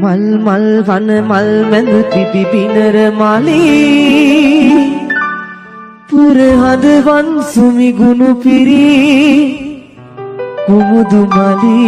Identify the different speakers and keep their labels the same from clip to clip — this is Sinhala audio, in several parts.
Speaker 1: මල් මල් වන මල් වැඳ පිපි පිනර මාලි පුර හදවන් සුමි ගුණු පිරි කුමුදු මලි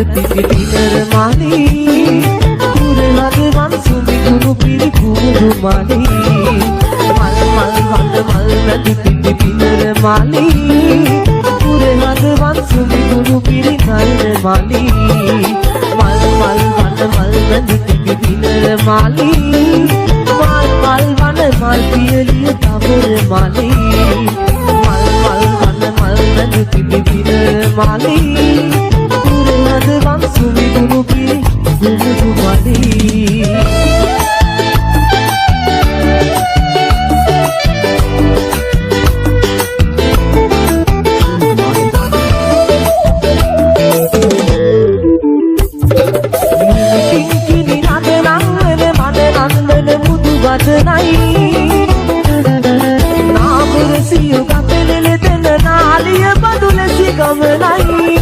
Speaker 1: පිපි පිනර මාලි පුර හදවන් සුමි ගුණු පිරි කුමුදු මලි මල් මල් වන මල් වැඳ පිපි පිනර මාලි පුර හදවන් සුමි ගුණු පිරි නයන මලි මල් මල් වන මල් වැඳ පිපි පිනර මාලි මල් මල් වන මල් පියලිය තවර මලි මල් මල් වන මල් වැඳ පිපි පිනර මාලි හදවන් සුමි ගුණු පිරි කුමුදු මලි කිංකිණි නදනං වන මද නන්දන මුදු වදනයි නාමර සියු ගපෙලෙල දෙන නාලිය බදුල සිගමනයි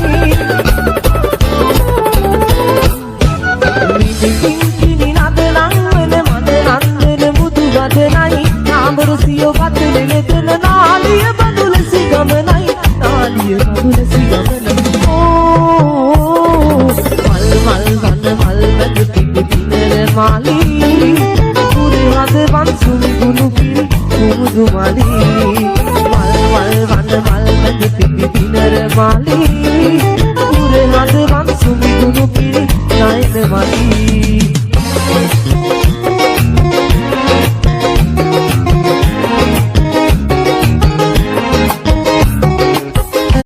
Speaker 1: කිංකිණි නදනං වන මද නන්දන මුදු වදනයි නාමර සියු ගපෙලෙල දෙන නාලිය බදුල සිගමනයි නාලිය බදුල